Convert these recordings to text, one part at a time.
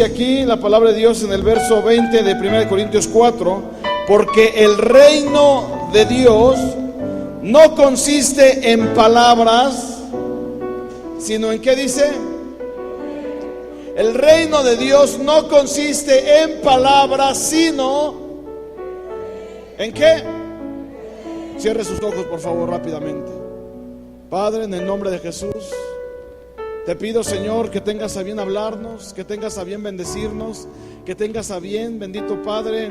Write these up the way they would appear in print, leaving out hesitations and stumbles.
dice aquí la palabra de Dios en el verso 20 de 1 Corintios 4, porque el reino de Dios no consiste en palabras, sino en ¿qué dice? El reino de Dios no consiste en palabras, sino ¿en qué? Cierre sus ojos, por favor, rápidamente. Padre, en el nombre de Jesús, te pido, Señor, que tengas a bien hablarnos, que tengas a bien bendecirnos, que tengas a bien, bendito Padre,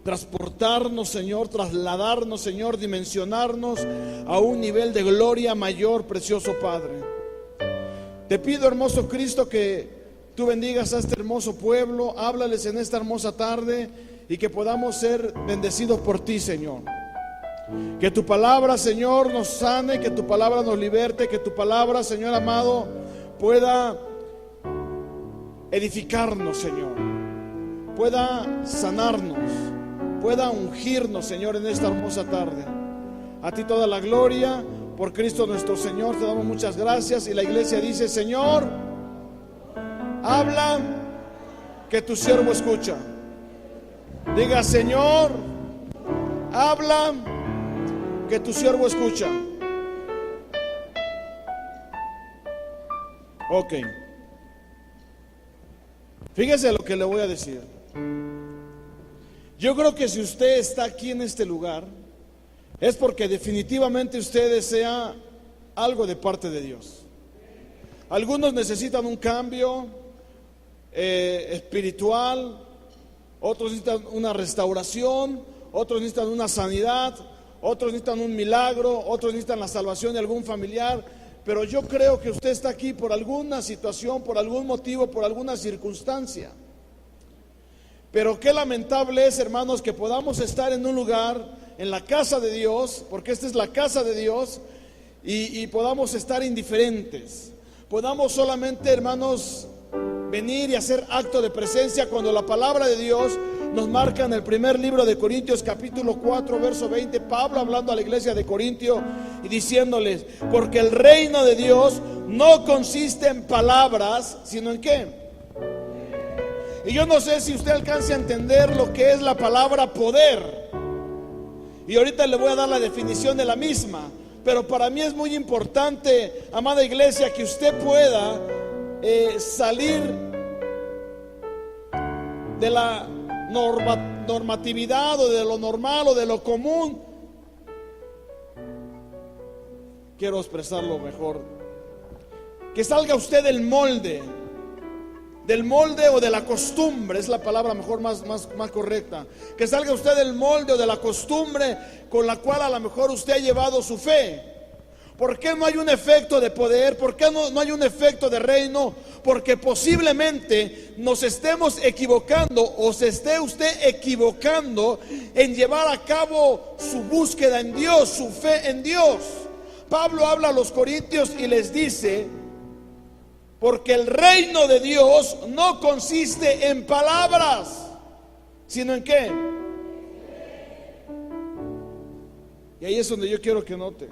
transportarnos, Señor, trasladarnos, Señor, dimensionarnos a un nivel de gloria mayor, precioso Padre. Te pido, hermoso Cristo, que tú bendigas a este hermoso pueblo, háblales en esta hermosa tarde y que podamos ser bendecidos por ti, Señor. Que tu palabra, Señor, nos sane, que tu palabra nos liberte, que tu palabra, Señor amado, pueda edificarnos, Señor, pueda sanarnos, pueda ungirnos, Señor, en esta hermosa tarde. A ti toda la gloria, por Cristo nuestro Señor, te damos muchas gracias. Y la iglesia dice: Señor, habla, que tu siervo escucha. Diga: Señor, habla, que tu siervo escucha. Ok. Fíjese lo que le voy a decir. Yo creo que si usted está aquí en este lugar, es porque definitivamente usted desea algo de parte de Dios. Algunos necesitan un cambio espiritual, otros necesitan una restauración, otros necesitan una sanidad, otros necesitan un milagro, otros necesitan la salvación de algún familiar. Pero yo creo que usted está aquí por alguna situación, por algún motivo, por alguna circunstancia. Pero qué lamentable es, hermanos, que podamos estar en un lugar, en la casa de Dios, porque esta es la casa de Dios, y podamos estar indiferentes. Podamos solamente, hermanos, venir y hacer acto de presencia cuando la palabra de Dios nos marca en el primer libro de Corintios, capítulo 4, verso 20, Pablo hablando a la iglesia de Corintio y diciéndoles: porque el reino de Dios no consiste en palabras, sino en ¿qué? Y yo no sé si usted alcance a entender lo que es la palabra poder. Y ahorita le voy a dar la definición de la misma. Pero para mí es muy importante, amada iglesia, que usted pueda salir de la normatividad o de lo normal o de lo común. Quiero expresarlo mejor. Que salga usted del molde o de la costumbre, es la palabra mejor más correcta. Que salga usted del molde o de la costumbre con la cual a lo mejor usted ha llevado su fe. ¿Por qué no hay un efecto de poder? ¿Por qué no hay un efecto de reino? Porque posiblemente nos estemos equivocando o se esté usted equivocando en llevar a cabo su búsqueda en Dios, su fe en Dios. Pablo habla a los corintios y les dice: porque el reino de Dios no consiste en palabras, sino en ¿qué? Y ahí es donde yo quiero que note.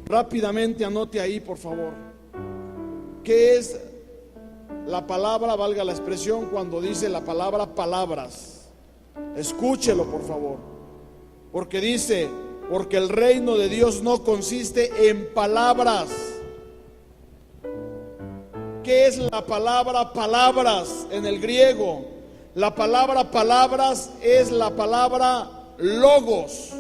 Rápidamente anote ahí, por favor. ¿Qué es la palabra, valga la expresión, cuando dice la palabra palabras? Escúchelo, por favor. Porque dice: porque el reino de Dios no consiste en palabras. ¿Qué es la palabra palabras en el griego? La palabra palabras es la palabra logos.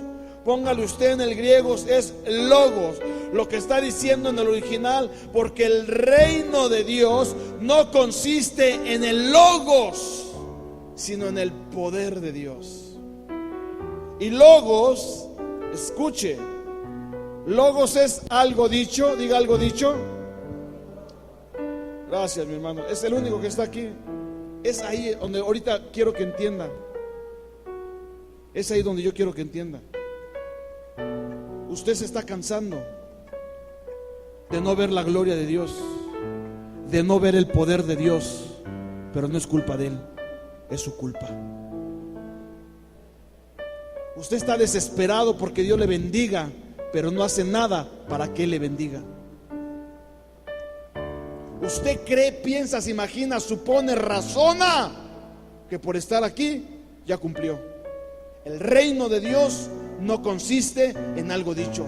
Póngale usted en el griego, es logos. Lo que está diciendo en el original: porque el reino de Dios no consiste en el logos, sino en el poder de Dios. Y logos, escuche, logos es algo dicho. Diga: algo dicho. Gracias, mi hermano. Es el único que está aquí. Es ahí donde ahorita quiero que entienda. Es ahí donde yo quiero que entienda. Usted se está cansando de no ver la gloria de Dios, de no ver el poder de Dios, pero no es culpa de Él, es su culpa. Usted está desesperado porque Dios le bendiga, pero no hace nada para que Él le bendiga. Usted cree, piensa, se imagina, supone, razona que por estar aquí ya cumplió. El reino de Dios no consiste en algo dicho.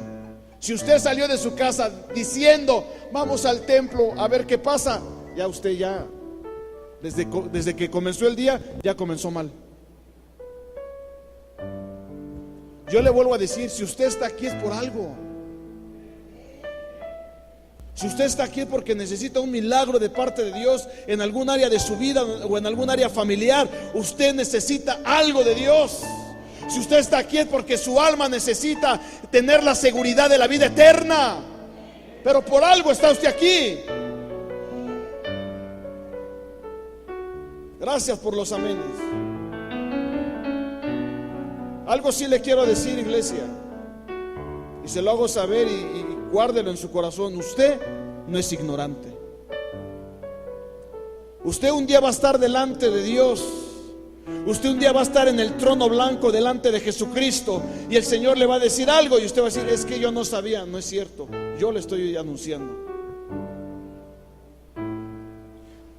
Si usted salió de su casa diciendo vamos al templo a ver qué pasa, ya usted ya desde que comenzó el día ya comenzó mal. Yo le vuelvo a decir, si usted está aquí es por algo. Si usted está aquí es porque necesita un milagro de parte de Dios en algún área de su vida o en algún área familiar. Usted necesita algo de Dios. Si usted está aquí es porque su alma necesita tener la seguridad de la vida eterna. Pero por algo está usted aquí. Gracias por los amenes. Algo sí le quiero decir, iglesia, y se lo hago saber y guárdelo en su corazón. Usted no es ignorante. Usted un día va a estar delante de Dios. Usted un día va a estar en el trono blanco delante de Jesucristo, y el Señor le va a decir algo y usted va a decir, es que yo no sabía. No es cierto, yo le estoy anunciando.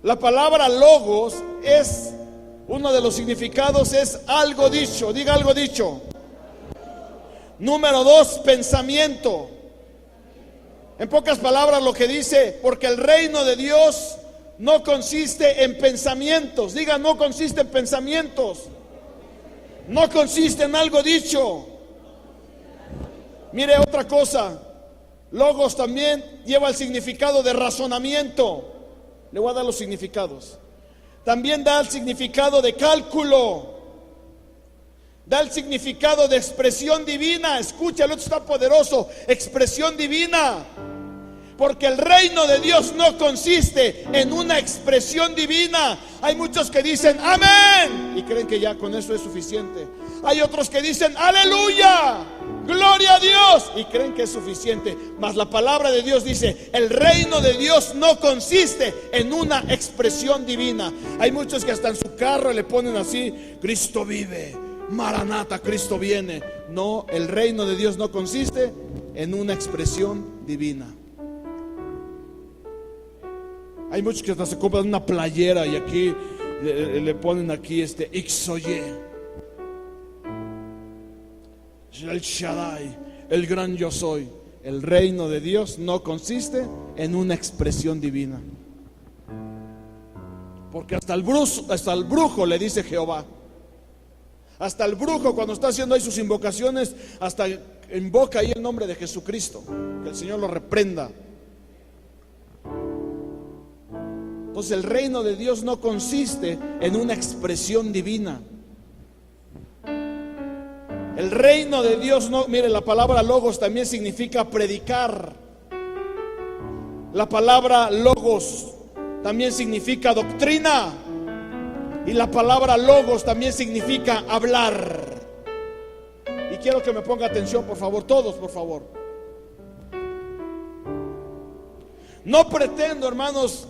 La palabra logos es, uno de los significados es algo dicho. Diga algo dicho. Número 2, pensamiento. En pocas palabras lo que dice, porque el reino de Dios no consiste en pensamientos. Diga, no consiste en pensamientos. No consiste en algo dicho. Mire otra cosa, logos también lleva el significado de razonamiento. Le voy a dar los significados. También da el significado de cálculo. Da el significado de expresión divina. Escúchalo, esto está poderoso. Expresión divina. Porque el reino de Dios no consiste en una expresión divina. Hay muchos que dicen amén y creen que ya con eso es suficiente. Hay otros que dicen aleluya, gloria a Dios, y creen que es suficiente. Mas la palabra de Dios dice, el reino de Dios no consiste en una expresión divina. Hay muchos que hasta en su carro le ponen así, Cristo vive, Maranata, Cristo viene. No, el reino de Dios no consiste en una expresión divina. Hay muchos que hasta se compran una playera y aquí le ponen aquí Ixoye, el Shaddai, el gran yo soy. El reino de Dios no consiste en una expresión divina. Porque hasta el brujo le dice Jehová. Hasta el brujo, cuando está haciendo ahí sus invocaciones, hasta invoca ahí el nombre de Jesucristo. Que el Señor lo reprenda. Entonces el reino de Dios no consiste en una expresión divina. El reino de Dios no, mire, la palabra logos también significa predicar. La palabra logos también significa doctrina. Y la palabra logos también significa hablar. Y quiero que me ponga atención, por favor, todos, por favor. No pretendo, hermanos,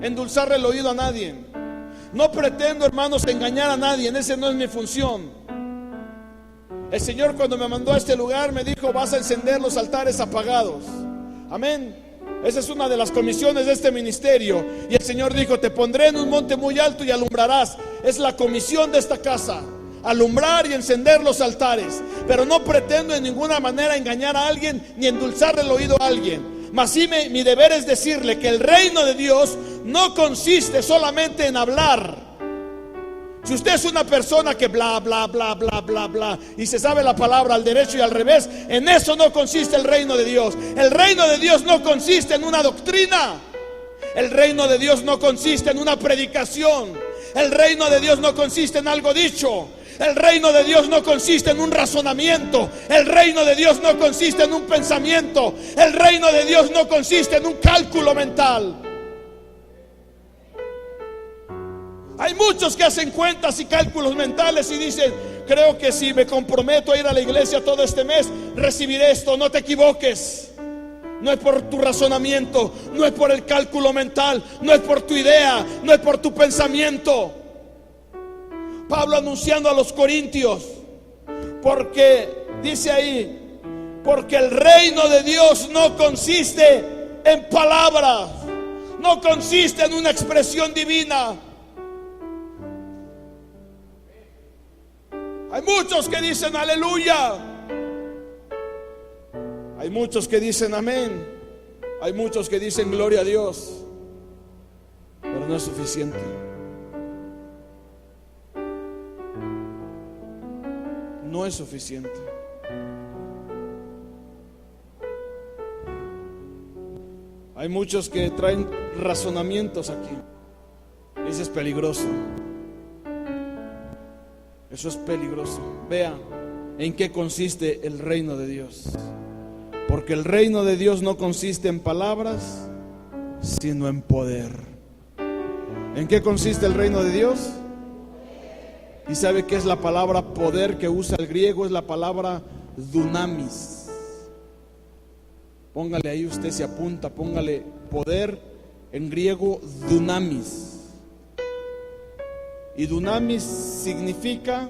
endulzarle el oído a nadie. No pretendo, hermanos, engañar a nadie. Esa no es mi función. El Señor, cuando me mandó a este lugar, me dijo, vas a encender los altares apagados. Amén. Esa es una de las comisiones de este ministerio. Y el Señor dijo, te pondré en un monte muy alto y alumbrarás. Es la comisión de esta casa, alumbrar y encender los altares. Pero no pretendo en ninguna manera engañar a alguien, ni endulzarle el oído a alguien. Mas sí mi deber es decirle que el reino de Dios no consiste solamente en hablar. Si usted es una persona que bla, bla, bla, bla, bla, bla, y se sabe la palabra al derecho y al revés, en eso no consiste el reino de Dios. El reino de Dios no consiste en una doctrina. El reino de Dios no consiste en una predicación. El reino de Dios no consiste en algo dicho. El reino de Dios no consiste en un razonamiento. El reino de Dios no consiste en un pensamiento. El reino de Dios no consiste en un cálculo mental. Hay muchos que hacen cuentas y cálculos mentales y dicen, creo que si me comprometo a ir a la iglesia todo este mes, recibiré esto. No te equivoques. No es por tu razonamiento, no es por el cálculo mental, no es por tu idea, no es por tu pensamiento. Pablo anunciando a los corintios, porque dice ahí, porque el reino de Dios no consiste en palabras, no consiste en una expresión divina. Hay muchos que dicen aleluya, hay muchos que dicen amén, hay muchos que dicen gloria a Dios, pero no es suficiente. No es suficiente. Hay muchos que traen razonamientos aquí. Eso es peligroso. Eso es peligroso. Vea en qué consiste el reino de Dios. Porque el reino de Dios no consiste en palabras, sino en poder. ¿En qué consiste el reino de Dios? ¿Y sabe qué es la palabra poder que usa el griego? Es la palabra dunamis. Póngale ahí, usted se apunta, póngale poder en griego dunamis. Y dunamis significa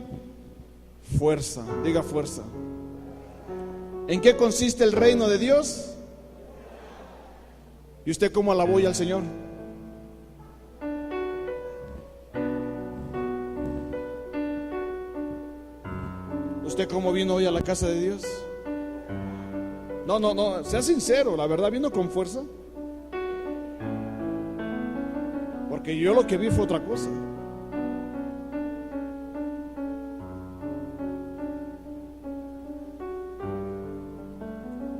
fuerza. Diga fuerza. ¿En qué consiste el reino de Dios? ¿Y usted cómo alabó al Señor? ¿Usted cómo vino hoy a la casa de Dios? No, sea sincero, la verdad, ¿vino con fuerza? Porque yo lo que vi fue otra cosa.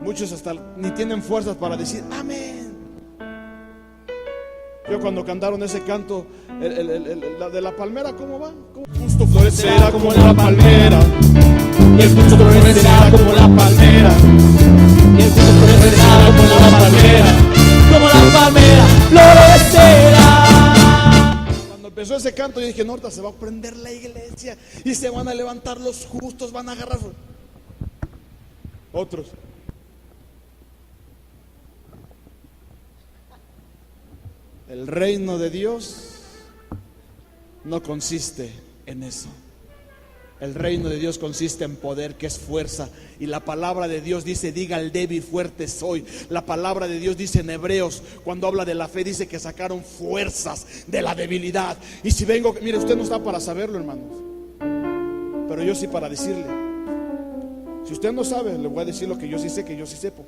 Muchos hasta ni tienen fuerzas para decir amén. Yo cuando cantaron ese canto, la de la palmera, ¿cómo va? Justo florecerá como la palmera, y el justo florecerá como la palmera, y el justo florecerá como la palmera, florecerá. Cuando empezó ese canto yo dije, no, ahorita se va a prender la iglesia y se van a levantar los justos, van a agarrar otros. El reino de Dios no consiste en eso. El reino de Dios consiste en poder, que es fuerza. Y la palabra de Dios dice, diga al débil, fuerte soy. La palabra de Dios dice en Hebreos, cuando habla de la fe, dice que sacaron fuerzas de la debilidad. Y si vengo, mire, usted no está para saberlo, hermanos, pero yo sí para decirle. Si usted no sabe, le voy a decir lo que yo sí sé, que yo sí sepo.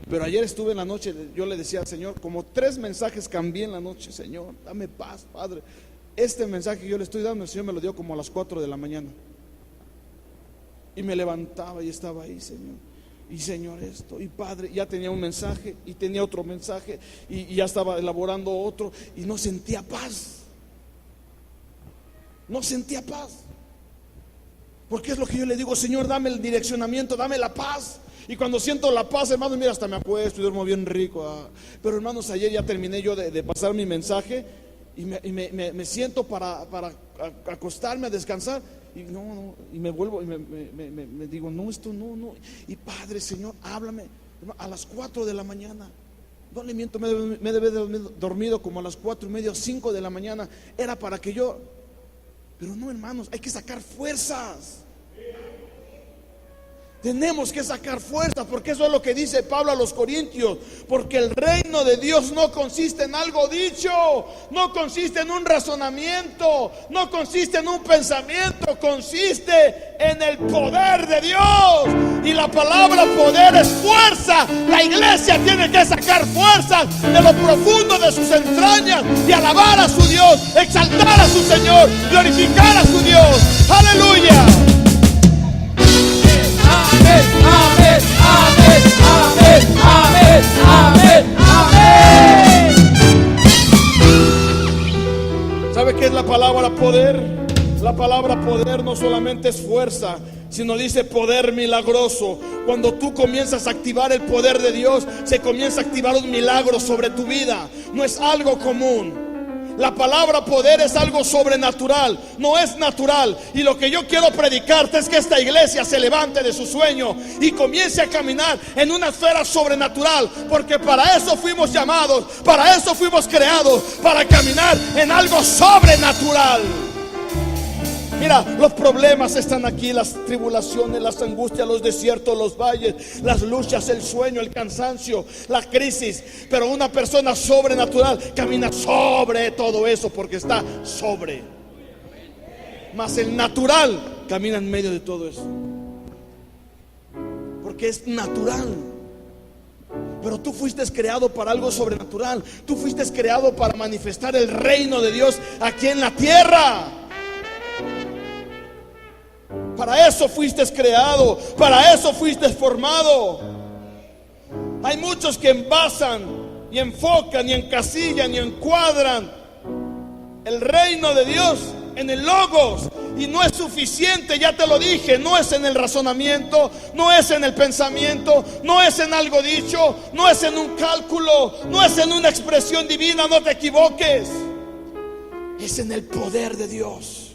Pero ayer estuve en la noche, yo le decía al Señor, como 3 mensajes cambié en la noche. Señor, dame paz, Padre. Este mensaje que yo le estoy dando, el Señor me lo dio como a las 4 de la mañana. Y me levantaba y estaba ahí, Señor. Y Señor esto, y Padre, ya tenía un mensaje y tenía otro mensaje y ya estaba elaborando otro y no sentía paz. No sentía paz. Porque es lo que yo le digo, Señor, dame el direccionamiento, dame la paz. Y cuando siento la paz, hermanos, mira, hasta me acuesto y duermo bien rico. Pero hermanos, ayer ya terminé yo de pasar mi mensaje y me siento para acostarme a descansar. Y y me vuelvo y me digo, no, esto no. Y Padre, Señor, háblame a las 4 de la mañana. No le miento, me debe de dormido como a las 4:30 o 5 de la mañana. Era para que yo... Pero no, hermanos, hay que sacar fuerzas. Tenemos que sacar fuerzas, porque eso es lo que dice Pablo a los Corintios. Porque el reino de Dios no consiste en algo dicho, no consiste en un razonamiento, no consiste en un pensamiento, consiste en el poder de Dios. Y la palabra poder es fuerza. La iglesia tiene que sacar fuerzas de lo profundo de sus entrañas y alabar a su Dios, exaltar a su Señor, glorificar a su Dios. Aleluya. Amén, amén, amén, amén, amén, amén. ¿Sabe qué es la palabra poder? La palabra poder no solamente es fuerza, sino dice poder milagroso. Cuando tú comienzas a activar el poder de Dios, se comienza a activar un milagro sobre tu vida. No es algo común. La palabra poder es algo sobrenatural, no es natural. Y lo que yo quiero predicarte es que esta iglesia se levante de su sueño y comience a caminar en una esfera sobrenatural. Porque para eso fuimos llamados, para eso fuimos creados, para caminar en algo sobrenatural. Mira, los problemas están aquí, las tribulaciones, las angustias, los desiertos, los valles, las luchas, el sueño, el cansancio, la crisis. Pero una persona sobrenatural camina sobre todo eso porque está sobre. Mas el natural camina en medio de todo eso porque es natural. Pero tú fuiste creado para algo sobrenatural. Tú fuiste creado para manifestar el reino de Dios aquí en la tierra. Para eso fuiste creado, para eso fuiste formado. Hay muchos que envasan y enfocan y encasillan y encuadran el reino de Dios en el logos, y no es suficiente. Ya te lo dije, no es en el razonamiento, no es en el pensamiento, no es en algo dicho, no es en un cálculo, no es en una expresión divina, no te equivoques. Es en el poder de Dios.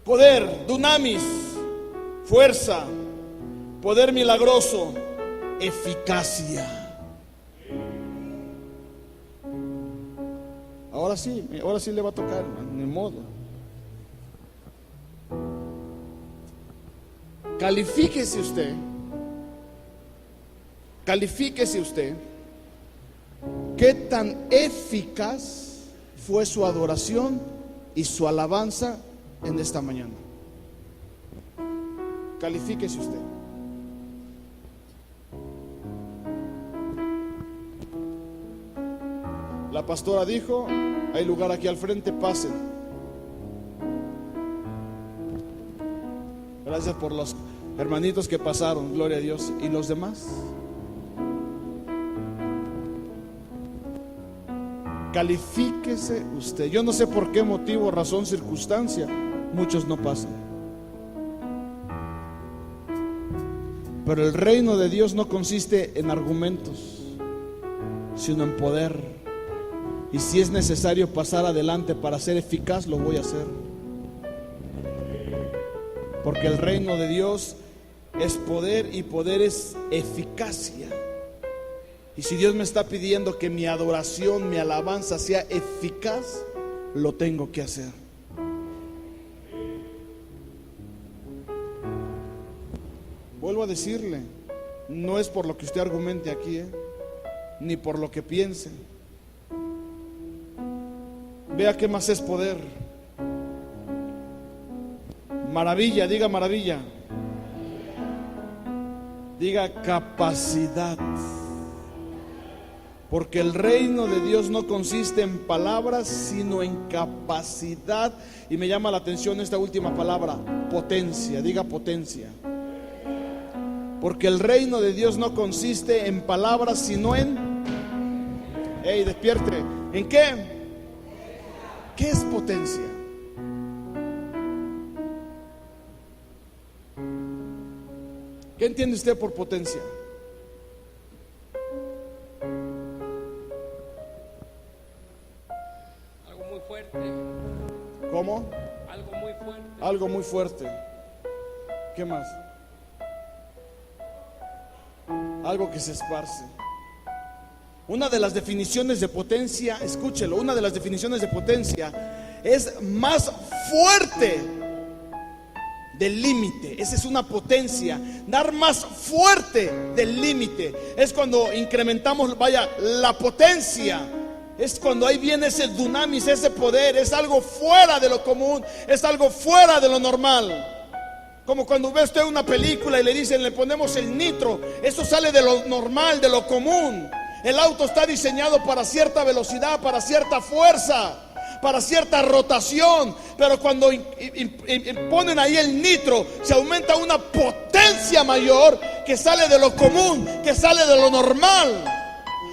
Poder, dunamis, fuerza, poder milagroso, eficacia. Ahora sí le va a tocar, hermano, ni modo. Califíquese usted qué tan eficaz fue su adoración y su alabanza en esta mañana. Califíquese usted. La pastora dijo: hay lugar aquí al frente, pasen. Gracias por los hermanitos que pasaron, gloria a Dios. ¿Y los demás? Califíquese usted. Yo no sé por qué motivo, razón, circunstancia, muchos no pasan. Pero el reino de Dios no consiste en argumentos, sino en poder. Y si es necesario pasar adelante para ser eficaz, lo voy a hacer. Porque el reino de Dios es poder, y poder es eficacia. Y si Dios me está pidiendo que mi adoración, mi alabanza sea eficaz, lo tengo que hacer. Vuelvo a decirle, no es por lo que usted argumente aquí, ni por lo que piense. Vea qué más es poder. Maravilla, diga maravilla. Diga capacidad. Porque el reino de Dios no consiste en palabras, sino en capacidad. Y me llama la atención esta última palabra, potencia. Diga potencia. Porque el reino de Dios no consiste en palabras, sino en... ¡Ey, despierte! ¿En qué? ¿Qué es potencia? ¿Qué entiende usted por potencia? Algo muy fuerte. ¿Cómo? Algo muy fuerte. Algo muy fuerte. ¿Qué más? Algo que se esparce. Una de las definiciones de potencia, escúchelo, una de las definiciones de potencia es más fuerte del límite. Esa es una potencia, dar más fuerte del límite. Es cuando incrementamos, la potencia. Es cuando ahí viene ese dunamis, ese poder. Es algo fuera de lo común, es algo fuera de lo normal. Como cuando ve usted una película y le dicen, le ponemos el nitro. Eso sale de lo normal, de lo común. El auto está diseñado para cierta velocidad, para cierta fuerza, para cierta rotación. Pero cuando ponen ahí el nitro, se aumenta una potencia mayor que sale de lo común, que sale de lo normal.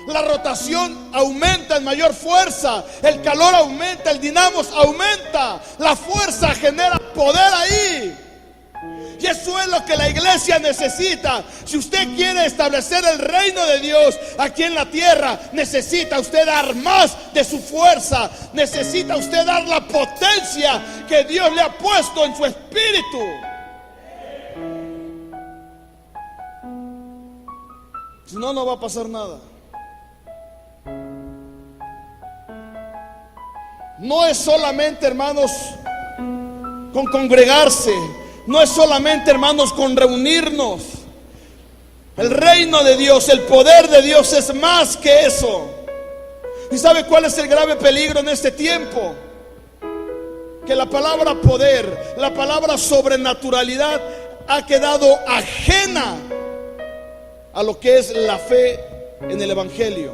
La rotación aumenta en mayor fuerza, el calor aumenta, el dinamo aumenta, la fuerza genera poder ahí. Y eso es lo que la iglesia necesita. Si usted quiere establecer el reino de Dios aquí en la tierra, necesita usted dar más de su fuerza. Necesita usted dar la potencia que Dios le ha puesto en su espíritu. Si no, no va a pasar nada. no es solamente, hermanos, con congregarse, no es solamente, hermanos, con reunirnos. El reino de Dios, el poder de Dios es más que eso. ¿Y sabe cuál es el grave peligro en este tiempo? Que la palabra poder, la palabra sobrenaturalidad ha quedado ajena a lo que es la fe en el Evangelio.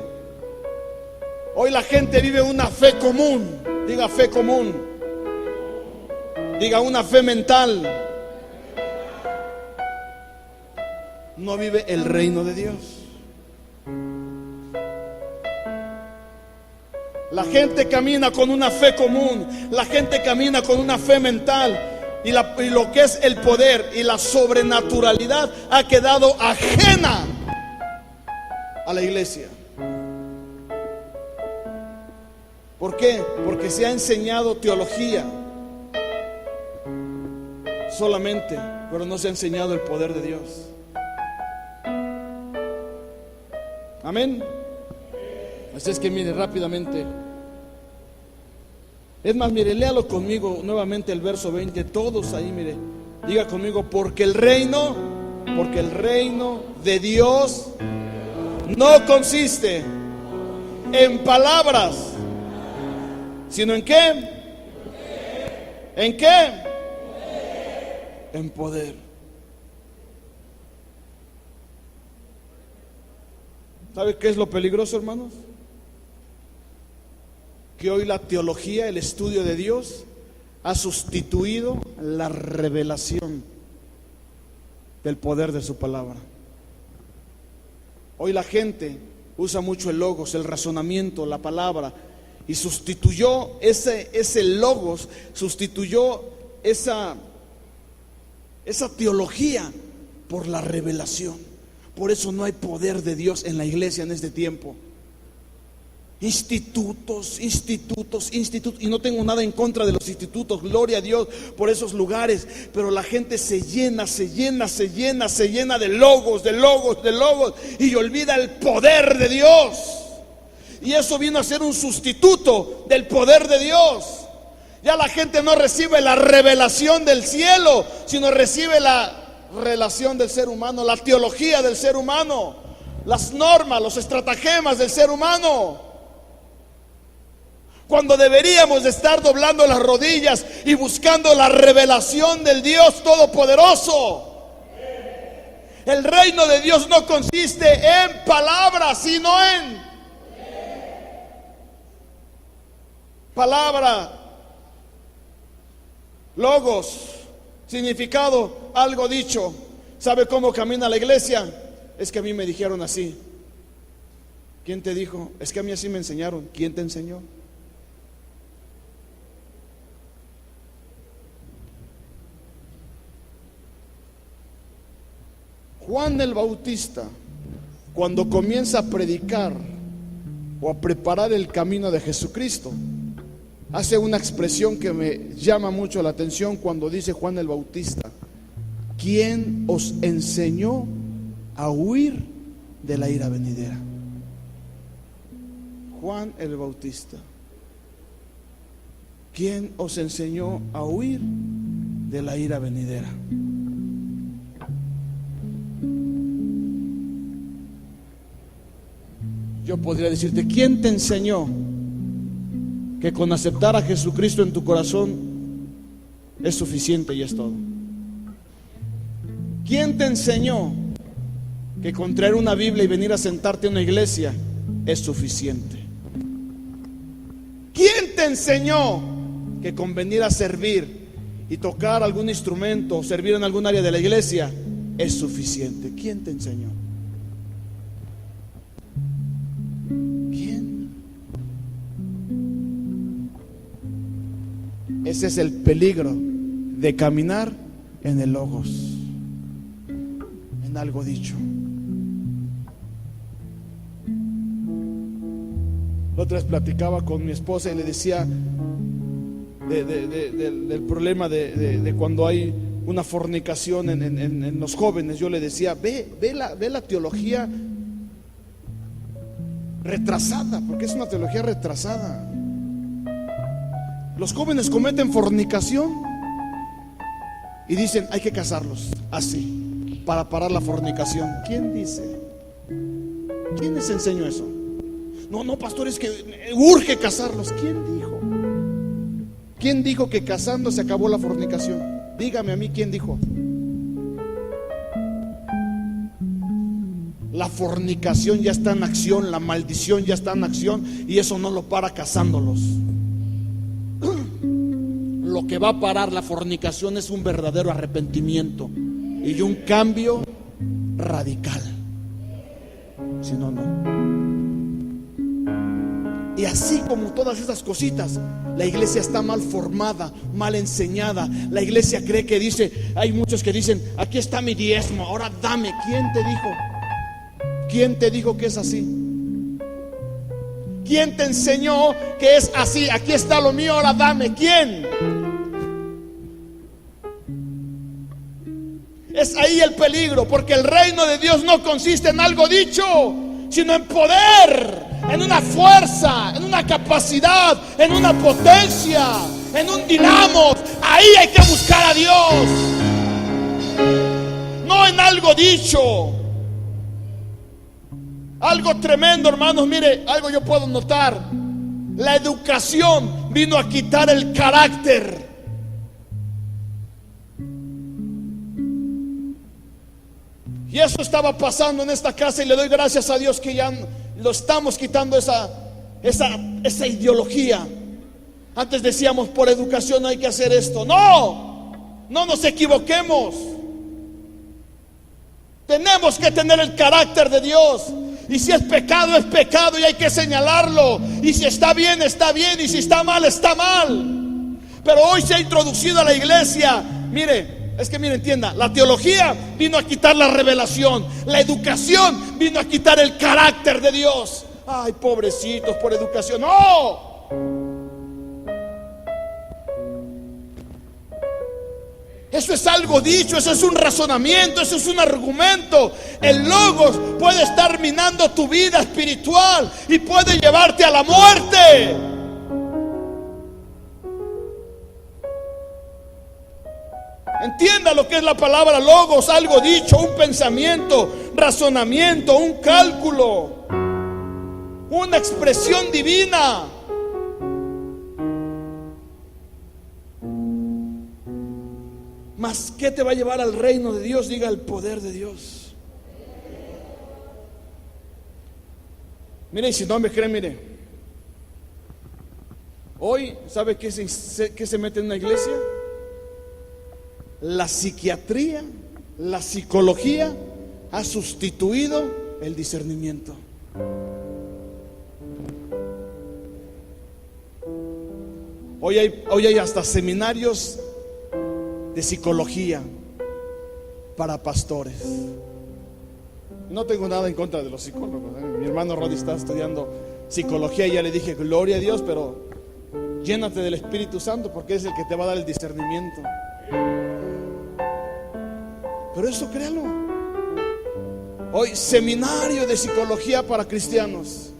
Hoy la gente vive una fe común. Diga fe común. Diga una fe mental. No vive el reino de Dios. La gente camina con una fe común. La gente camina con una fe mental. Y lo que es el poder y la sobrenaturalidad ha quedado ajena a la iglesia. ¿Por qué? Porque se ha enseñado teología solamente, pero no se ha enseñado el poder de Dios. Amén. Así es que mire rápidamente. Es más, mire, léalo conmigo nuevamente el verso 20. Todos ahí, mire. Diga conmigo, porque el reino de Dios no consiste en palabras, sino en ¿qué? ¿En qué? En poder. ¿Sabe qué es lo peligroso, hermanos? Que hoy la teología, el estudio de Dios, ha sustituido la revelación del poder de su palabra. Hoy la gente usa mucho el logos, el razonamiento, la palabra, y sustituyó ese logos, sustituyó esa teología por la revelación. Por eso no hay poder de Dios en la iglesia en este tiempo. Institutos, y no tengo nada en contra de los institutos, gloria a Dios por esos lugares, pero la gente se llena de logos, y olvida el poder de Dios. Y eso vino a ser un sustituto del poder de Dios. Ya la gente no recibe la revelación del cielo, sino recibe la relación del ser humano, la teología del ser humano, las normas, los estratagemas del ser humano. Cuando deberíamos de estar doblando las rodillas y buscando la revelación del Dios Todopoderoso. El reino de Dios no consiste en palabras, sino en palabra, logos, significado, algo dicho. ¿Sabe cómo camina la iglesia? Es que a mí me dijeron así. ¿Quién te dijo? Es que a mí así me enseñaron. ¿Quién te enseñó? Juan el Bautista, cuando comienza a predicar o a preparar el camino de Jesucristo, hace una expresión que me llama mucho la atención cuando dice Juan el Bautista: ¿quién os enseñó a huir de la ira venidera? Juan el Bautista. ¿Quién os enseñó a huir de la ira venidera? Yo podría decirte, ¿quién te enseñó que con aceptar a Jesucristo en tu corazón es suficiente y es todo? ¿Quién te enseñó que con traer una Biblia y venir a sentarte en una iglesia es suficiente? ¿Quién te enseñó que con venir a servir y tocar algún instrumento o servir en algún área de la iglesia es suficiente? ¿Quién te enseñó? Ese es el peligro de caminar en el logos, en algo dicho. La otra vez platicaba con mi esposa y le decía del problema de cuando hay una fornicación en los jóvenes. Yo le decía, ve la teología retrasada, porque es una teología retrasada. Los jóvenes cometen fornicación y dicen hay que casarlos así para parar la fornicación. ¿Quién dice? ¿Quién les enseñó eso? No, pastor, es que urge casarlos. ¿Quién dijo? ¿Quién dijo que casando se acabó la fornicación? Dígame a mí, ¿quién dijo? La fornicación ya está en acción, la maldición ya está en acción, y eso no lo para casándolos. Lo que va a parar la fornicación es un verdadero arrepentimiento y un cambio radical. Si no, no. Y así como todas esas cositas, la iglesia está mal formada, mal enseñada. La iglesia cree que dice, hay muchos que dicen, aquí está mi diezmo, ahora dame. ¿Quién te dijo? ¿Quién te dijo que es así? ¿Quién te enseñó que es así? Aquí está lo mío, ahora dame. ¿Quién? Es ahí el peligro, porque el reino de Dios no consiste en algo dicho, sino en poder, en una fuerza, en una capacidad, en una potencia, en un dinamo. Ahí hay que buscar a Dios, no en algo dicho. Algo tremendo, hermanos. Mire, algo yo puedo notar: la educación vino a quitar el carácter. Y eso estaba pasando en esta casa, y le doy gracias a Dios que ya lo estamos quitando, esa ideología. Antes decíamos, por educación hay que hacer esto. No nos equivoquemos. Tenemos que tener el carácter de Dios. Y si es pecado, es pecado y hay que señalarlo. Y si está bien, está bien. Y si está mal, está mal. Pero hoy se ha introducido a la iglesia. Mire, entienda, la teología vino a quitar la revelación. La educación vino a quitar el carácter de Dios. Ay, pobrecitos por educación. ¡No! Eso es algo dicho, eso es un razonamiento, eso es un argumento. El logos puede estar minando tu vida espiritual y puede llevarte a la muerte. Entienda lo que es la palabra logos: algo dicho, un pensamiento, razonamiento, un cálculo, una expresión divina. Mas ¿qué te va a llevar al reino de Dios? Diga: el poder de Dios. Mire, y si no me cree, mire, hoy, ¿sabe qué se mete en una iglesia? La psiquiatría, la psicología ha sustituido el discernimiento. Hoy hay hasta seminarios de psicología para pastores. No tengo nada en contra de los psicólogos, ¿eh? Mi hermano Roddy está estudiando psicología y ya le dije, gloria a Dios, pero llénate del Espíritu Santo, porque es el que te va a dar el discernimiento. Pero eso créalo. Hoy seminario de psicología para cristianos,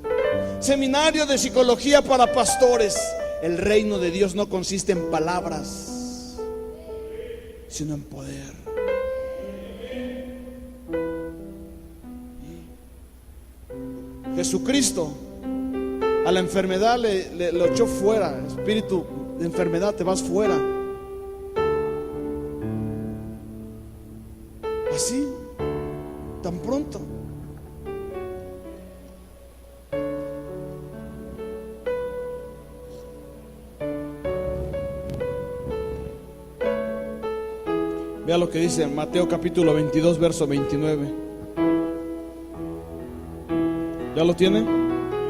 seminario de psicología para pastores. El reino de Dios no consiste en palabras, sino en poder. Jesucristo a la enfermedad le echó fuera. Espíritu de enfermedad, te vas fuera. Así, tan pronto. Vea lo que dice Mateo capítulo 22, verso 29. ¿Ya lo tienen?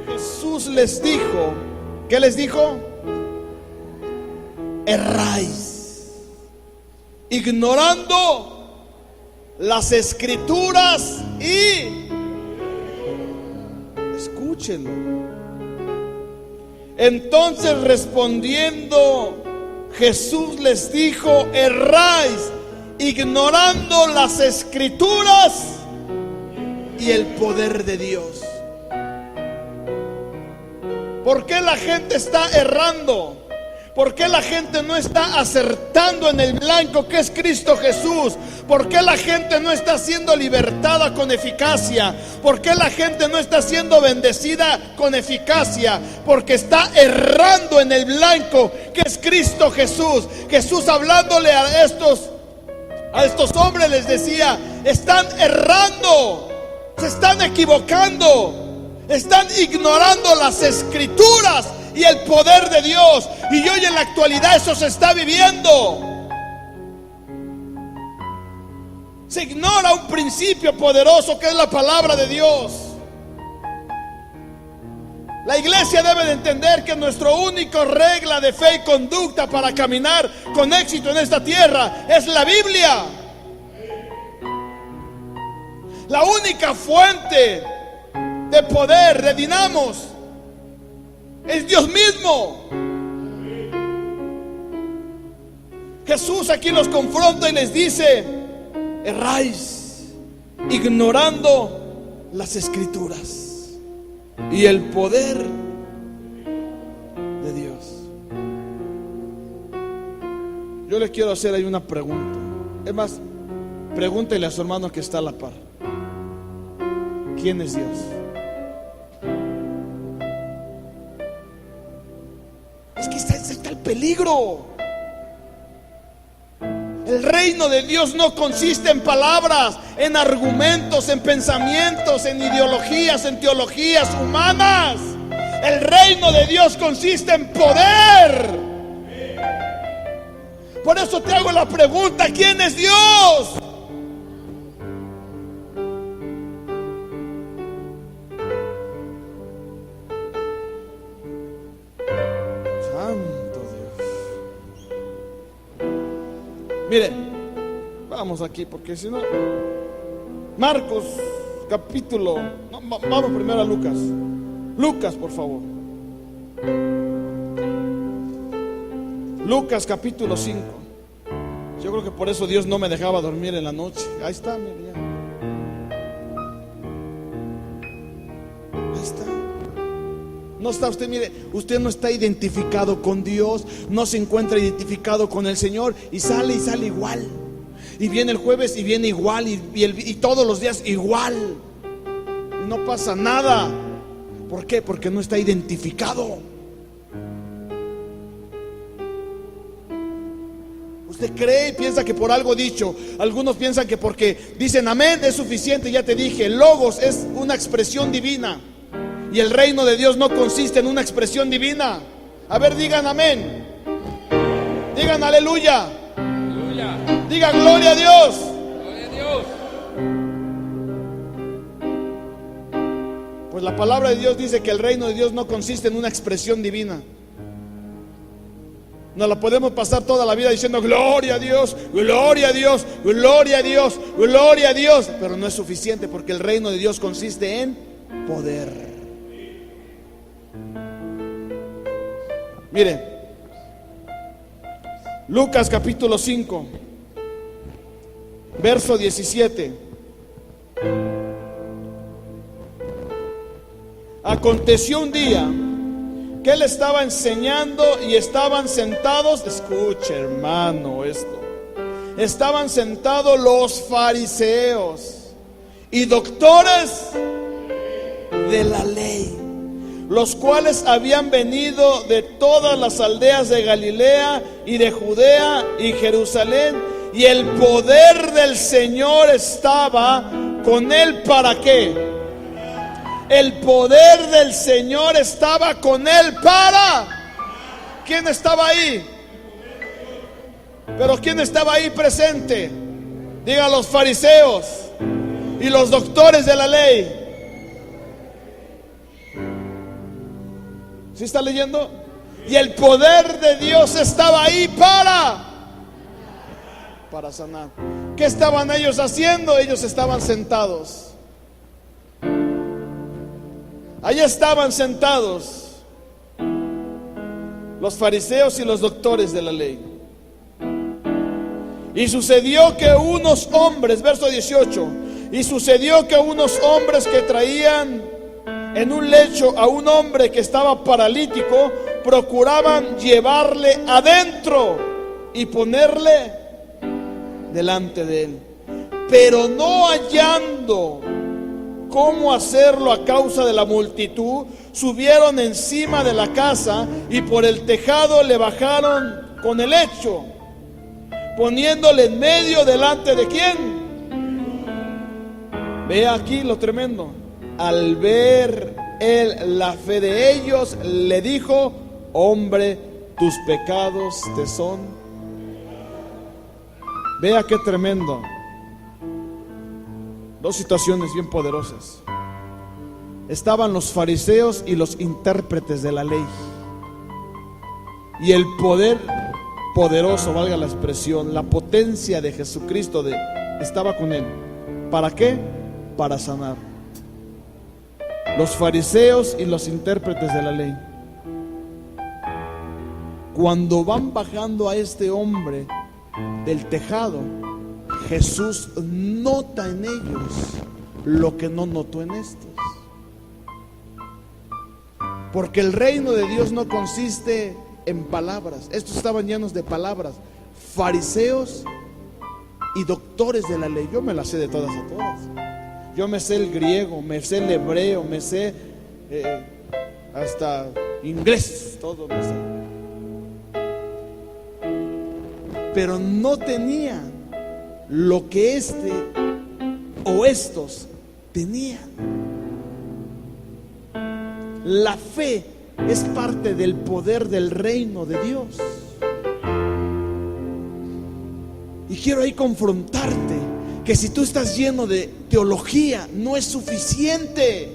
Jesús les dijo, ¿qué les dijo? Erráis, ignorando las escrituras y... Escúchenlo. Entonces respondiendo Jesús les dijo: erráis, ignorando las escrituras y el poder de Dios. ¿Por qué la gente está errando? ¿Por qué la gente no está acertando en el blanco que es Cristo Jesús? ¿Por qué la gente no está siendo libertada con eficacia? ¿Por qué la gente no está siendo bendecida con eficacia? Porque está errando en el blanco que es Cristo Jesús. Jesús, hablándole a estos hombres, les decía: están errando, se están equivocando, están ignorando las escrituras y el poder de Dios. Y hoy en la actualidad eso se está viviendo. Se ignora un principio poderoso que es la palabra de Dios. La iglesia debe de entender que nuestra única regla de fe y conducta para caminar con éxito en esta tierra es la Biblia. La única fuente de poder, de dinamos, es Dios mismo. Jesús aquí los confronta y les dice: erráis ignorando las escrituras y el poder de Dios. Yo le quiero hacer ahí una pregunta. Es más, pregúntele a su hermano que está a la par: ¿quién es Dios? Es que está el peligro. El reino de Dios no consiste en palabras, en argumentos, en pensamientos, en ideologías, en teologías humanas. El reino de Dios consiste en poder. Por eso te hago la pregunta: ¿quién es Dios? Miren, vamos aquí porque si no, Marcos capítulo, no, vamos primero a Lucas. Lucas, por favor. Lucas capítulo 5. Yo creo que por eso Dios no me dejaba dormir en la noche. Ahí está, mire, ya. Ahí está. No está usted, mire, usted no está identificado con Dios, no se encuentra identificado con el Señor y sale igual. Y viene el jueves y viene igual y todos los días igual. Y no pasa nada. ¿Por qué? Porque no está identificado. Usted cree y piensa que por algo dicho. Algunos piensan que porque dicen amén es suficiente. Ya te dije, logos es una expresión divina. Y el reino de Dios no consiste en una expresión divina. A ver, digan amén. Digan aleluya. Aleluya. Digan gloria a Dios. Gloria a Dios. Pues la palabra de Dios dice que el reino de Dios no consiste en una expresión divina. Nos la podemos pasar toda la vida diciendo gloria a Dios, gloria a Dios, gloria a Dios, gloria a Dios. Pero no es suficiente, porque el reino de Dios consiste en poder. Mire, Lucas capítulo 5, verso 17. Aconteció un día que él estaba enseñando y estaban sentados, escuche hermano esto, estaban sentados los fariseos y doctores de la ley, los cuales habían venido de todas las aldeas de Galilea y de Judea y Jerusalén, y el poder del Señor estaba con él. ¿Para qué? El poder del Señor estaba con él para... ¿Quién estaba ahí? Pero ¿quién estaba ahí presente? Diga, los fariseos y los doctores de la ley. ¿Sí está leyendo? Y el poder de Dios estaba ahí para sanar. ¿Qué estaban ellos haciendo? Ellos estaban sentados. Allí estaban sentados los fariseos y los doctores de la ley. Y sucedió que unos hombres, verso 18, y sucedió que unos hombres que traían en un lecho a un hombre que estaba paralítico, procuraban llevarle adentro y ponerle delante de él. Pero no hallando cómo hacerlo a causa de la multitud, subieron encima de la casa y por el tejado le bajaron con el lecho, poniéndole en medio delante de quién. Ve aquí lo tremendo. Al ver él la fe de ellos, le dijo: hombre, tus pecados te son. Vea qué tremendo. Dos situaciones bien poderosas. Estaban los fariseos y los intérpretes de la ley, y el poder poderoso, valga la expresión, la potencia de Jesucristo estaba con él. ¿Para qué? Para sanar. Los fariseos y los intérpretes de la ley. Cuando van bajando a este hombre del tejado, Jesús nota en ellos lo que no notó en estos. Porque el reino de Dios no consiste en palabras. Estos estaban llenos de palabras, fariseos y doctores de la ley. Yo me las sé de todas a todas. Yo me sé el griego, me sé el hebreo, me sé hasta inglés, todo me sé. Pero no tenían lo que este o estos tenían. La fe es parte del poder del reino de Dios. Y quiero ahí confrontarte que si tú estás lleno de teología, no es suficiente.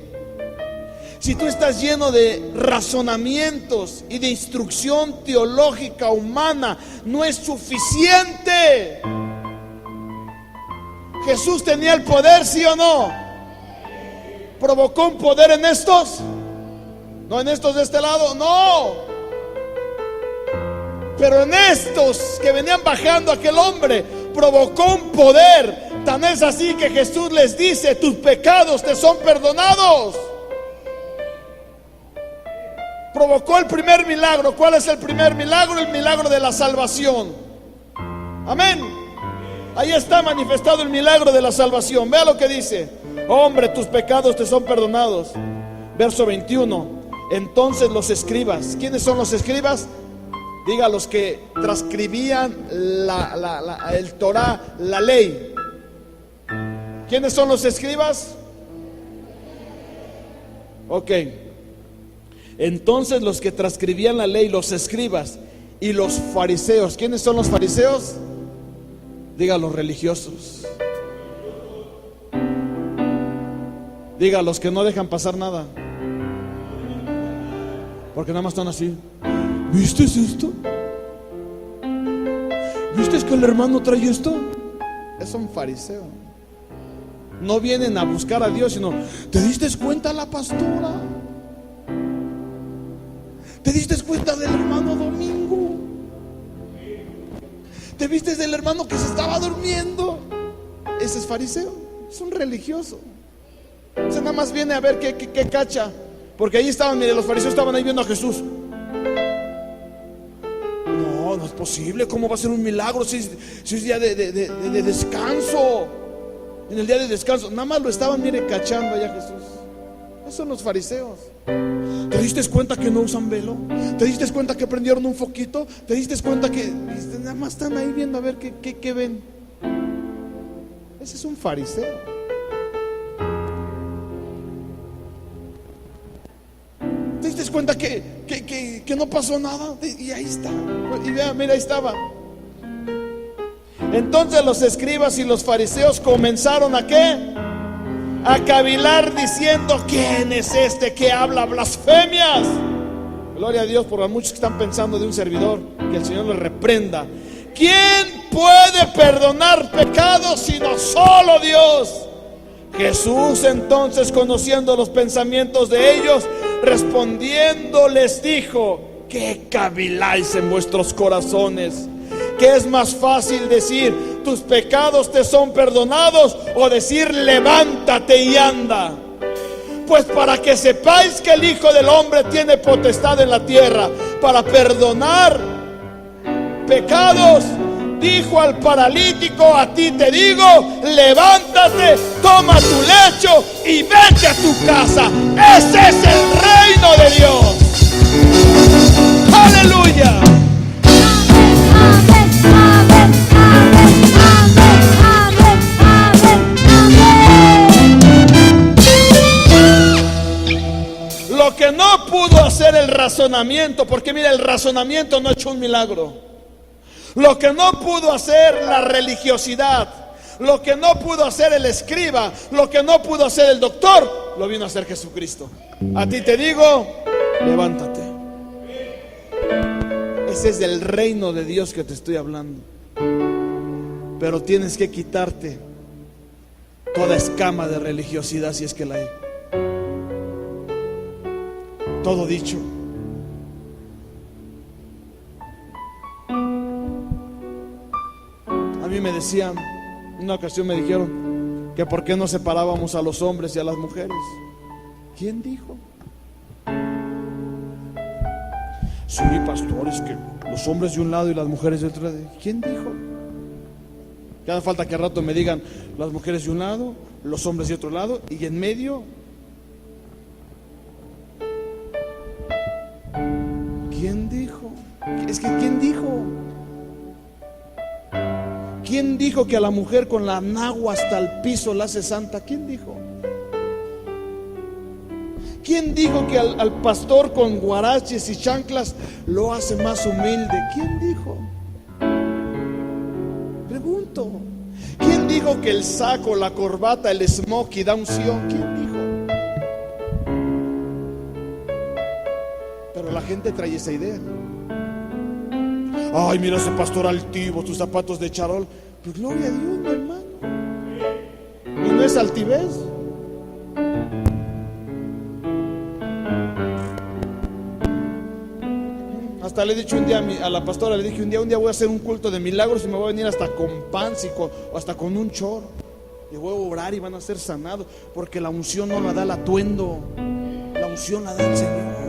Si tú estás lleno de razonamientos y de instrucción teológica humana, no es suficiente. Jesús tenía el poder, ¿sí o no? ¿Provocó un poder en estos? No, en estos de este lado, no. Pero en estos que venían bajando, aquel hombre provocó un poder. Tan es así que Jesús les dice: tus pecados te son perdonados. Provocó el primer milagro. ¿Cuál es el primer milagro? El milagro de la salvación. Amén. Ahí está manifestado el milagro de la salvación. Vea lo que dice: hombre, tus pecados te son perdonados. Verso 21. Entonces los escribas. ¿Quiénes son los escribas? Diga, los que transcribían el Torah, la ley. ¿Quiénes son los escribas? Ok. Entonces los que transcribían la ley, los escribas y los fariseos. ¿Quiénes son los fariseos? Diga, los religiosos. Diga, los que no dejan pasar nada, porque nada más están así. ¿Viste esto? ¿Viste que el hermano trae esto? Es un fariseo. No vienen a buscar a Dios, sino: ¿te diste cuenta la pastora? ¿Te diste cuenta del hermano Domingo? ¿Te viste del hermano que se estaba durmiendo? Ese es fariseo, es un religioso. O sea, nada más viene a ver qué cacha. Porque ahí estaban, mire, los fariseos estaban ahí viendo a Jesús. No es posible. ¿Cómo va a ser un milagro si es día de descanso? En el día de descanso, nada más lo estaban, mire, cachando allá a Jesús. Esos son los fariseos. ¿Te diste cuenta que no usan velo? ¿Te diste cuenta que prendieron un foquito? ¿Te diste cuenta que nada más están ahí viendo a ver qué ven? Ese es un fariseo. ¿Te diste cuenta que no pasó nada? Y ahí está. Y vea, mira, ahí estaba. Entonces los escribas y los fariseos comenzaron ¿a qué? A cavilar diciendo: ¿quién es este que habla blasfemias? Gloria a Dios por los muchos que están pensando de un servidor. Que el Señor les reprenda. ¿Quién puede perdonar pecados sino solo Dios? Jesús entonces, conociendo los pensamientos de ellos, respondiendo les dijo: ¿qué caviláis en vuestros corazones? ¿Qué es más fácil decir: tus pecados te son perdonados, o decir: levántate y anda? Pues para que sepáis que el Hijo del Hombre tiene potestad en la tierra para perdonar pecados. Dijo al paralítico: a ti te digo, levántate, toma tu lecho y vete a tu casa. Ese es el reino de Dios. Aleluya. Lo que no pudo hacer el razonamiento, porque mira, el razonamiento no ha hecho un milagro. Lo que no pudo hacer la religiosidad, lo que no pudo hacer el escriba, lo que no pudo hacer el doctor, lo vino a hacer Jesucristo. A ti te digo, levántate. Ese es el reino de Dios que te estoy hablando. Pero tienes que quitarte toda escama de religiosidad, si es que la hay. Todo dicho. A mí me decían, una ocasión me dijeron que por qué no separábamos a los hombres y a las mujeres. ¿Quién dijo? Sí, pastores, que los hombres de un lado y las mujeres de otro lado. ¿Quién dijo? Ya no falta que al rato me digan las mujeres de un lado, los hombres de otro lado, y en medio. ¿Quién dijo? Es que ¿quién dijo? ¿Quién dijo que a la mujer con la nagua hasta el piso la hace santa? ¿Quién dijo? ¿Quién dijo que al pastor con guaraches y chanclas lo hace más humilde? ¿Quién dijo? Pregunto. ¿Quién dijo que el saco, la corbata, el smoky da unción? ¿Quién dijo? Pero la gente trae esa idea. Ay, mira ese pastor altivo, tus zapatos de charol. Pues gloria a Dios, mi hermano. ¿Y no es altivez? Hasta le he dicho un día a la pastora, le dije un día voy a hacer un culto de milagros y me voy a venir hasta con pants o hasta con un chor. Y voy a orar y van a ser sanados, porque la unción no la da el atuendo, la unción la da el Señor.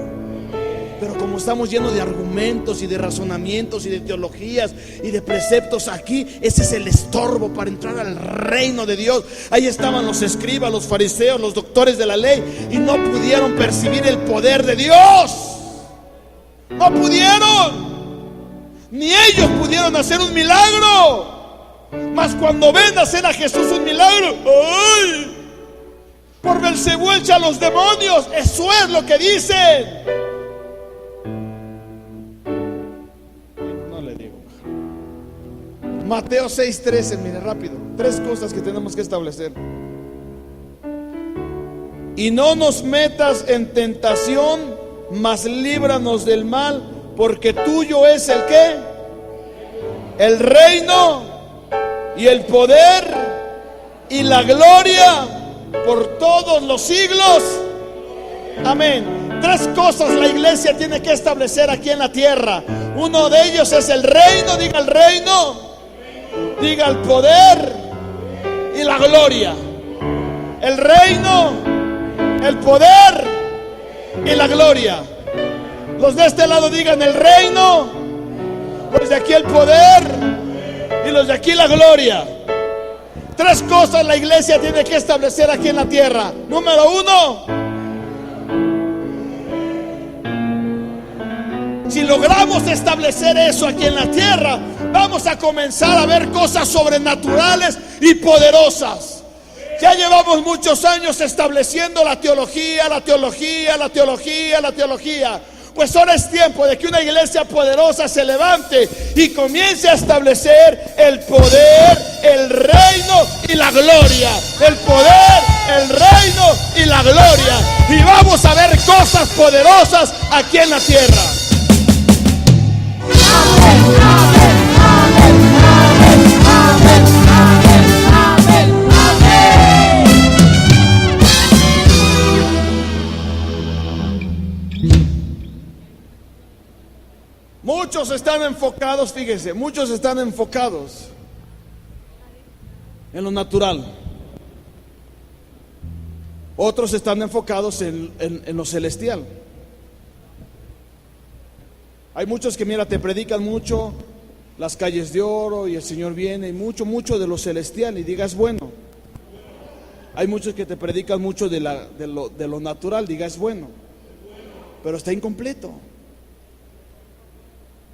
Pero como estamos llenos de argumentos y de razonamientos y de teologías y de preceptos aquí, ese es el estorbo para entrar al reino de Dios. Ahí estaban los escribas, los fariseos, los doctores de la ley, y no pudieron percibir el poder de Dios. No pudieron. Ni ellos pudieron hacer un milagro. Mas cuando ven hacer a Jesús un milagro, ¡ay! Por Belcebú echa a los demonios. Eso es lo que dicen. Mateo 6:13, mire rápido. 3 cosas que tenemos que establecer. Y no nos metas en tentación, mas líbranos del mal, porque tuyo es el ¿qué? El reino y el poder y la gloria por todos los siglos. Amén. 3 cosas la iglesia tiene que establecer aquí en la tierra. Uno de ellos es el reino, diga el reino. Diga el poder y la gloria. El reino, el poder y la gloria. Los de este lado digan el reino, los de aquí el poder y los de aquí la gloria. 3 cosas la iglesia tiene que establecer aquí en la tierra. Número 1. Si logramos establecer eso aquí en la tierra, vamos a comenzar a ver cosas sobrenaturales y poderosas. Ya llevamos muchos años estableciendo la teología. Pues ahora es tiempo de que una iglesia poderosa se levante y comience a establecer el poder, el reino y la gloria. El poder, el reino y la gloria. Y vamos a ver cosas poderosas aquí en la tierra. Muchos están enfocados, fíjense, muchos están enfocados en lo natural. Otros están enfocados en lo celestial. Hay muchos que, mira, te predican mucho las calles de oro y el Señor viene, y mucho de lo celestial, y digas bueno. Hay muchos que te predican mucho de lo natural, digas bueno, pero está incompleto.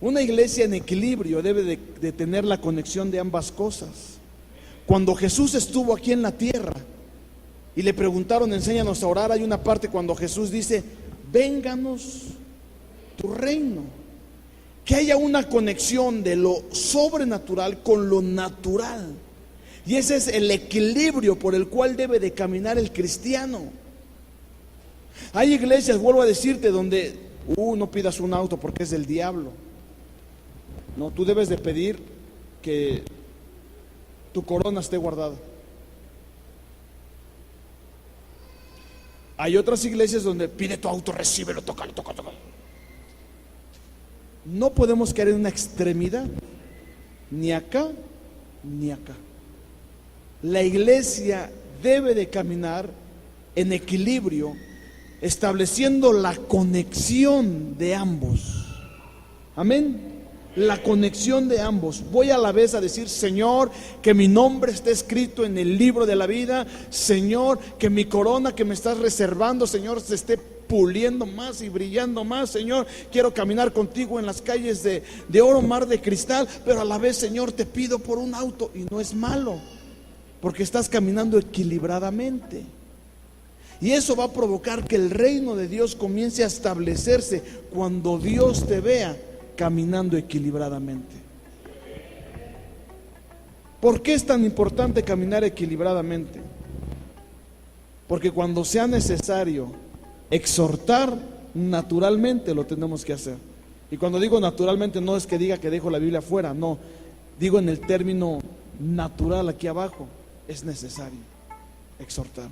Una iglesia en equilibrio debe de tener la conexión de ambas cosas. Cuando Jesús estuvo aquí en la tierra y le preguntaron, enséñanos a orar, hay una parte cuando Jesús dice, vénganos tu reino. Que haya una conexión de lo sobrenatural con lo natural. Y ese es el equilibrio por el cual debe de caminar el cristiano. Hay iglesias, vuelvo a decirte, donde no pidas un auto porque es del diablo. No, tú debes de pedir que tu corona esté guardada. Hay otras iglesias donde pide tu auto, recíbelo, tócalo. No podemos caer en una extremidad, ni acá ni acá. La iglesia debe de caminar en equilibrio, estableciendo la conexión de ambos. Amén. La conexión de ambos. Voy a la vez a decir, Señor, que mi nombre esté escrito en el libro de la vida. Señor, que mi corona que me estás reservando, Señor, se esté puliendo más y brillando más. Señor, quiero caminar contigo en las calles de oro, mar de cristal. Pero a la vez, Señor, te pido por un auto. Y no es malo, porque estás caminando equilibradamente. Y eso va a provocar que el reino de Dios comience a establecerse cuando Dios te vea caminando equilibradamente. ¿Por qué es tan importante caminar equilibradamente? Porque cuando sea necesario exhortar, naturalmente lo tenemos que hacer. Y cuando digo naturalmente, no es que diga que dejo la Biblia afuera, no, digo en el término natural aquí abajo, es necesario exhortar.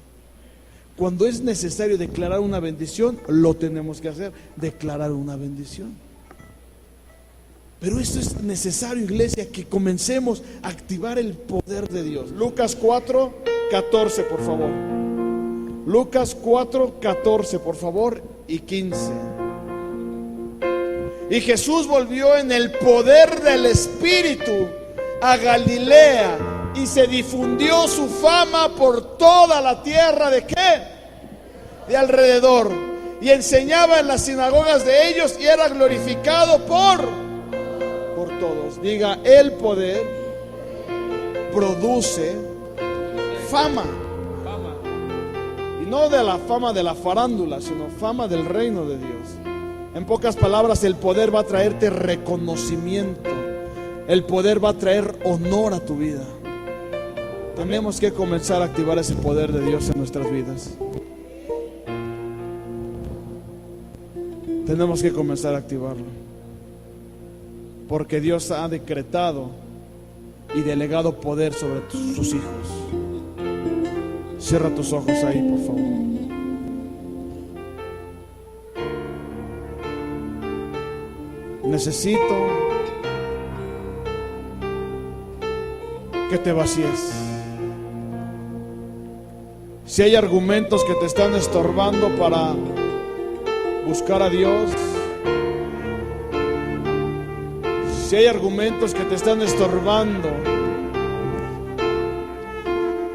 Cuando es necesario declarar una bendición, lo tenemos que hacer, declarar una bendición. Pero esto es necesario, iglesia, que comencemos a activar el poder de Dios. Lucas 4:14, por favor. Lucas 4:14, por favor, y 15. Y Jesús volvió en el poder del Espíritu a Galilea, y se difundió su fama por toda la tierra. ¿De qué? De alrededor. Y enseñaba en las sinagogas de ellos, y era glorificado por todos. Diga, el poder produce fama. Y no de la fama de la farándula, sino fama del reino de Dios. En pocas palabras, el poder va a traerte reconocimiento. El poder va a traer honor a tu vida. Tenemos que comenzar a activar ese poder de Dios en nuestras vidas. Tenemos que comenzar a activarlo. Porque Dios ha decretado y delegado poder sobre sus hijos. Cierra tus ojos ahí, por favor. Necesito que te vacíes. Si hay argumentos que te están estorbando para buscar a Dios, si hay argumentos que te están estorbando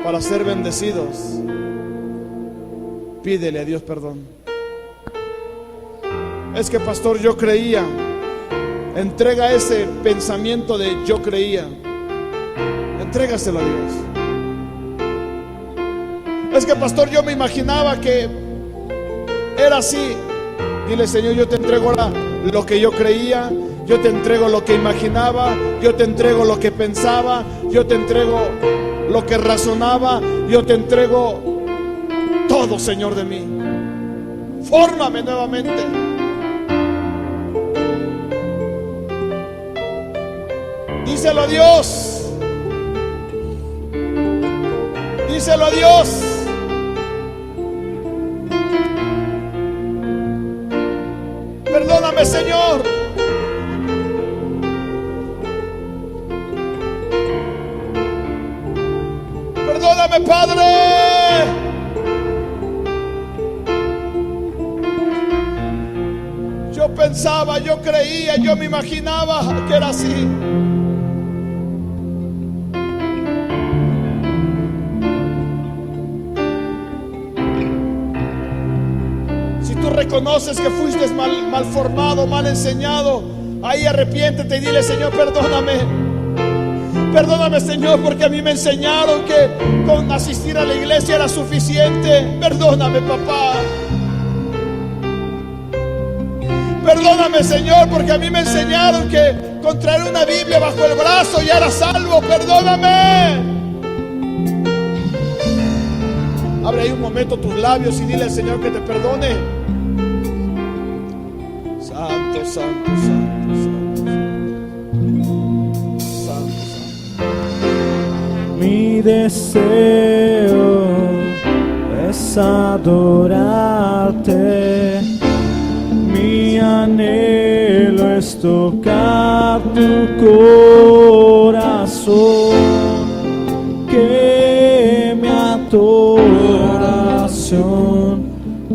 para ser bendecidos, pídele a Dios perdón. Es que, pastor, yo creía. Entrega ese pensamiento de yo creía. Entrégaselo a Dios. Es que, pastor, yo me imaginaba que era así. Dile, Señor, yo te entrego ahora lo que yo creía. Yo te entrego lo que imaginaba. Yo te entrego lo que pensaba. Yo te entrego lo que razonaba. Yo te entrego todo, Señor, de mí. Fórmame nuevamente. Díselo a Dios. Díselo a Dios. Perdóname, Señor. Perdóname, Padre. Yo pensé pensaba, yo creía, yo me imaginaba que era así. Si tú reconoces que fuiste mal formado, mal enseñado, ahí arrepiéntete y dile: Señor, perdóname. Perdóname, Señor, porque a mí me enseñaron que con asistir a la iglesia era suficiente. Perdóname, papá. Perdóname, Señor, porque a mí me enseñaron que con traer una Biblia bajo el brazo ya era salvo. Perdóname. Abre ahí un momento tus labios y dile al Señor que te perdone. Santo, santo, santo, santo, santo, santo. Mi deseo es adorarte. Mi anhelo es tocar tu corazón, que mi adoración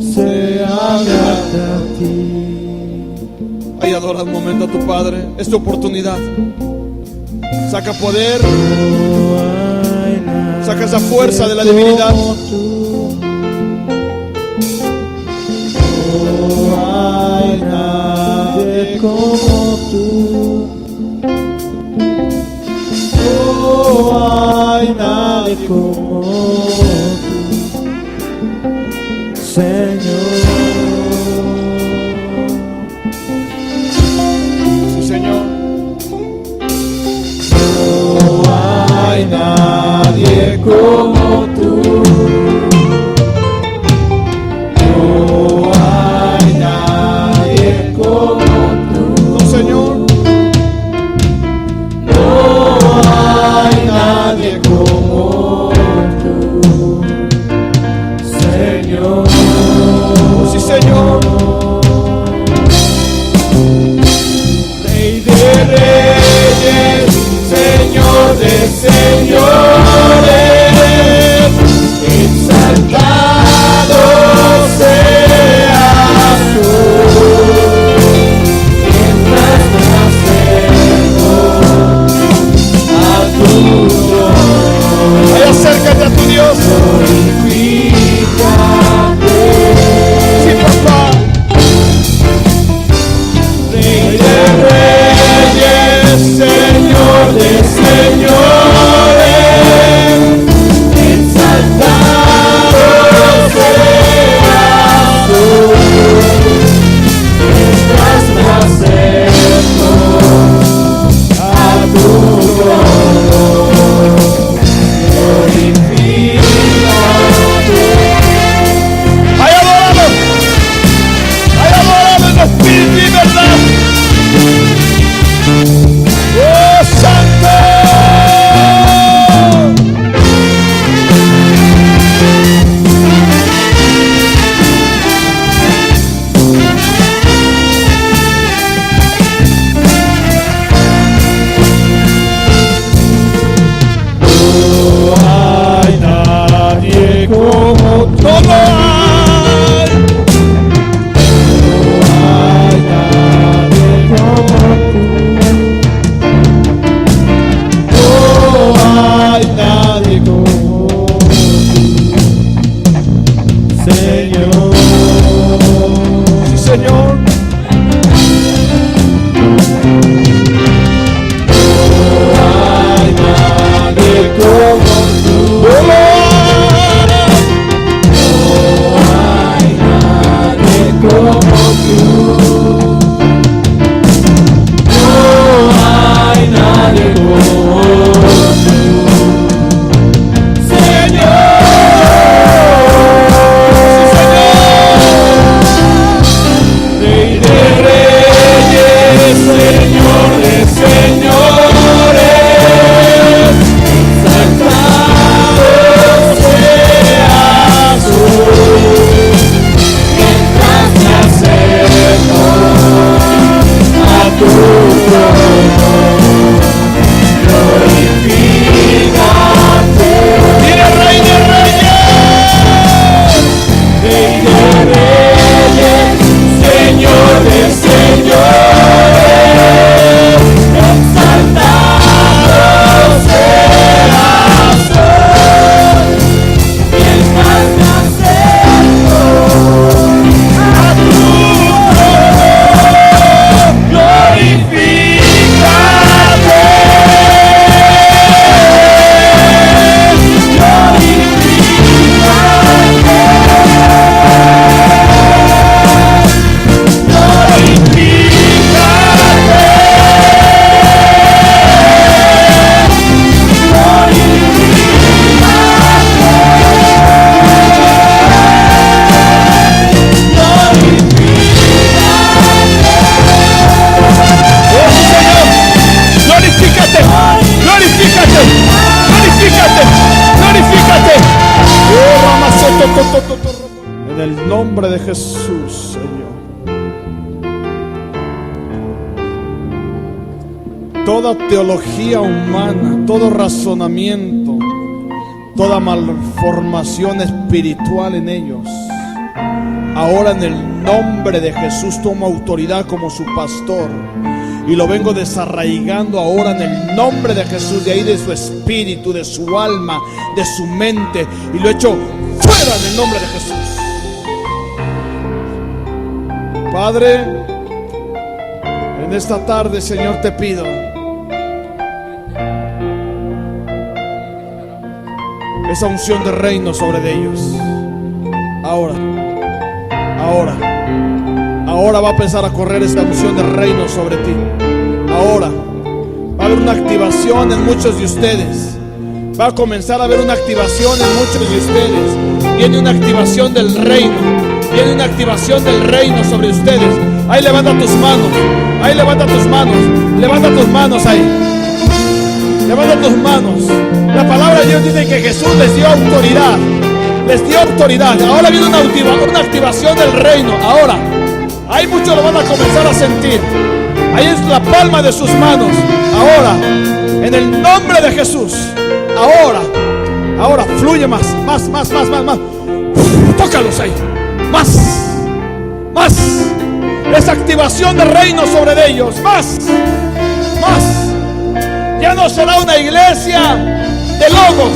sea darte a ti. Ahí adora un momento a tu Padre. Es tu oportunidad. Saca poder. Saca esa fuerza de la divinidad. Hay nadie como tú. Hay nadie como tú, Señor. Sí, Señor. No hay nadie como tú. Señor de señores, el nombre de Jesús, Señor. Toda teología humana, todo razonamiento, toda malformación espiritual en ellos, ahora en el nombre de Jesús tomo autoridad como su pastor y lo vengo desarraigando ahora en el nombre de Jesús, de ahí de su espíritu, de su alma, de su mente, y lo echo fuera en el nombre de Jesús. Padre, en esta tarde, Señor, te pido esa unción de reino sobre ellos. Ahora va a empezar a correr esta unción de reino sobre ti. Ahora va a haber una activación en muchos de ustedes. Va a comenzar a haber una activación en muchos de ustedes. Viene una activación del reino. Viene una activación del reino sobre ustedes. Ahí levanta tus manos. Ahí levanta tus manos. Levanta tus manos ahí. Levanta tus manos. La palabra de Dios dice que Jesús les dio autoridad. Les dio autoridad. Ahora viene una activación del reino. Ahora. Ahí muchos lo van a comenzar a sentir. Ahí es la palma de sus manos. Ahora. En el nombre de Jesús. Ahora fluye más. Tócalos ahí. Más. Esa activación de reino sobre ellos. Más. Ya no será una iglesia de logos.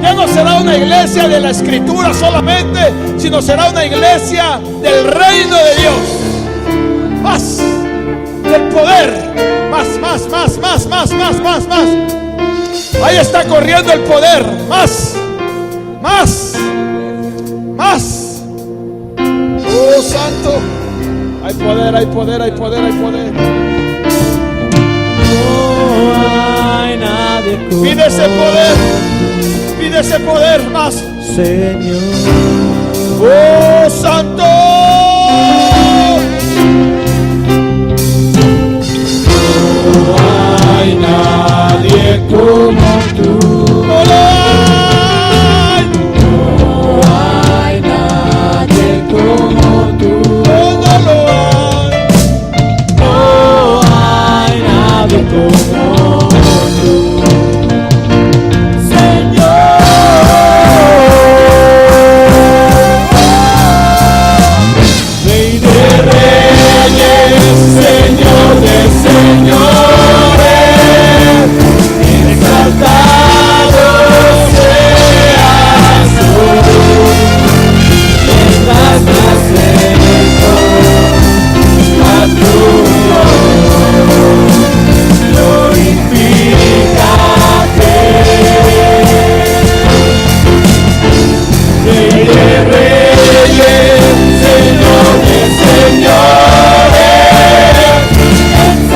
Ya no será una iglesia de la escritura solamente, sino será una iglesia del reino de Dios. Más del poder. Más. Ahí está corriendo el poder. Más. Oh, santo. Hay poder. Pide ese poder más, Señor. Oh, santo. No hay nadie como tú. No lo hay. No hay nadie como tú. No lo hay. No hay nadie como tú. Señor de señores, exaltado seas tú, mientras me acerco a tu trono, glorifícate. Rey de reyes, Señor de señores, glorifícate.